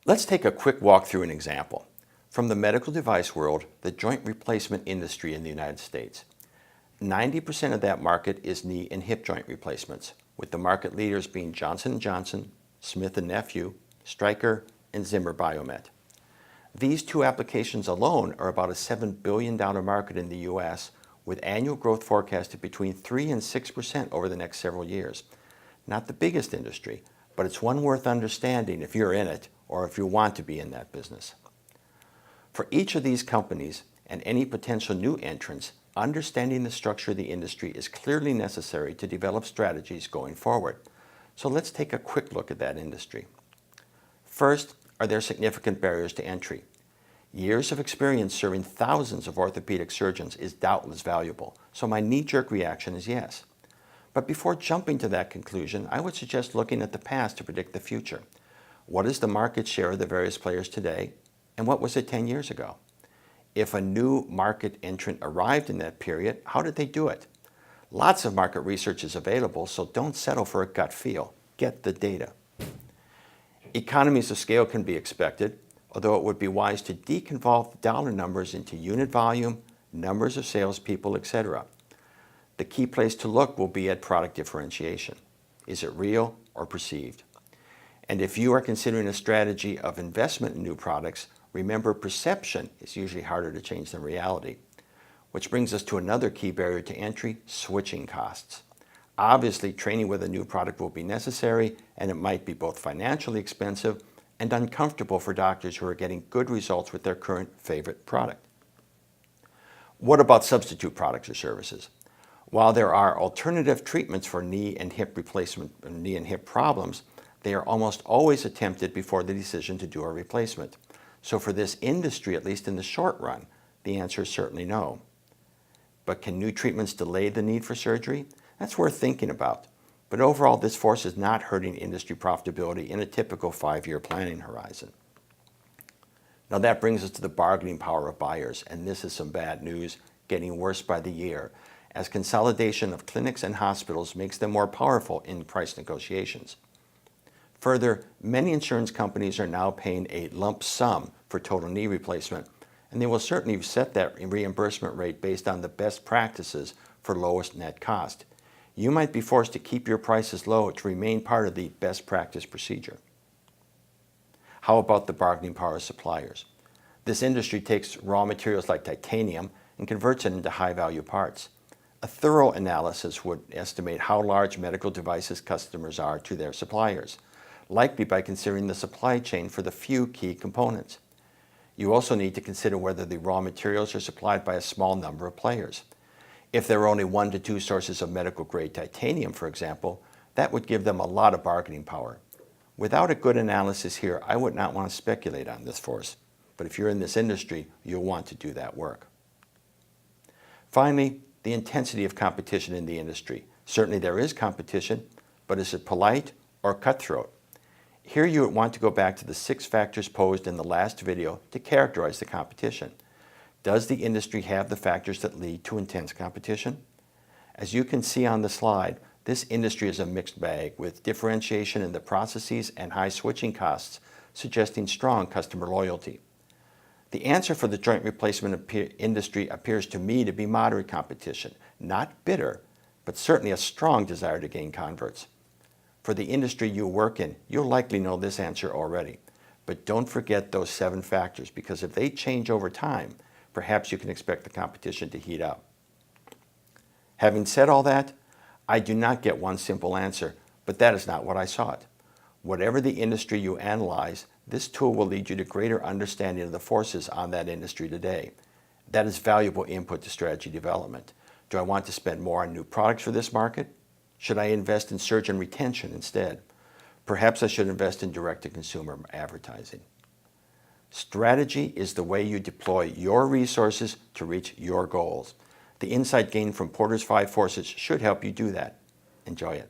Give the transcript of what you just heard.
Let's take a quick walk through an example. From the medical device world, the joint replacement industry in the United States. 90% of that market is knee and hip joint replacements, with the market leaders being Johnson & Johnson, Smith & Nephew, Stryker, and Zimmer Biomet. These two applications alone are about a $7 billion market in the U.S., with annual growth forecasted between 3 and 6% over the next several years. Not the biggest industry, but it's one worth understanding if you're in it or if you want to be in that business. For each of these companies and any potential new entrants, understanding the structure of the industry is clearly necessary to develop strategies going forward. So let's take a quick look at that industry. First, are there significant barriers to entry? Years of experience serving thousands of orthopedic surgeons is doubtless valuable, so my knee-jerk reaction is yes. But before jumping to that conclusion, I would suggest looking at the past to predict the future. What is the market share of the various players today, and what was it 10 years ago? If a new market entrant arrived in that period, how did they do it? Lots of market research is available, so don't settle for a gut feel. Get the data. Economies of scale can be expected, although it would be wise to deconvolve the dollar numbers into unit volume, numbers of salespeople, etc. The key place to look will be at product differentiation. Is it real or perceived? And if you are considering a strategy of investment in new products, remember perception is usually harder to change than reality. Which brings us to another key barrier to entry, switching costs. Obviously, training with a new product will be necessary, and it might be both financially expensive and uncomfortable for doctors who are getting good results with their current favorite product. What about substitute products or services? While there are alternative treatments for knee and hip replacement and knee and hip problems, they are almost always attempted before the decision to do a replacement. So for this industry, at least in the short run, the answer is certainly no. But can new treatments delay the need for surgery? That's worth thinking about. But overall, this force is not hurting industry profitability in a typical 5-year planning horizon. Now that brings us to the bargaining power of buyers, and this is some bad news, getting worse by the year, as consolidation of clinics and hospitals makes them more powerful in price negotiations. Further, many insurance companies are now paying a lump sum for total knee replacement, and they will certainly set that reimbursement rate based on the best practices for lowest net cost. You might be forced to keep your prices low to remain part of the best practice procedure. How about the bargaining power of suppliers? This industry takes raw materials like titanium and converts it into high-value parts. A thorough analysis would estimate how large medical devices customers are to their suppliers, likely by considering the supply chain for the few key components. You also need to consider whether the raw materials are supplied by a small number of players. If there are only 1 to 2 sources of medical-grade titanium, for example, that would give them a lot of bargaining power. Without a good analysis here, I would not want to speculate on this force. But if you're in this industry, you'll want to do that work. Finally, the intensity of competition in the industry. Certainly there is competition, but is it polite or cutthroat? Here you would want to go back to the 6 factors posed in the last video to characterize the competition. Does the industry have the factors that lead to intense competition? As you can see on the slide, this industry is a mixed bag with differentiation in the processes and high switching costs, suggesting strong customer loyalty. The answer for the joint replacement industry appears to me to be moderate competition, not bitter, but certainly a strong desire to gain converts. For the industry you work in, you'll likely know this answer already. But don't forget those 7 factors, because if they change over time, perhaps you can expect the competition to heat up. Having said all that, I do not get one simple answer, but that is not what I sought. Whatever the industry you analyze, this tool will lead you to greater understanding of the forces on that industry today. That is valuable input to strategy development. Do I want to spend more on new products for this market? Should I invest in surgeon retention instead? Perhaps I should invest in direct-to-consumer advertising. Strategy is the way you deploy your resources to reach your goals. The insight gained from Porter's 5 forces should help you do that. Enjoy it.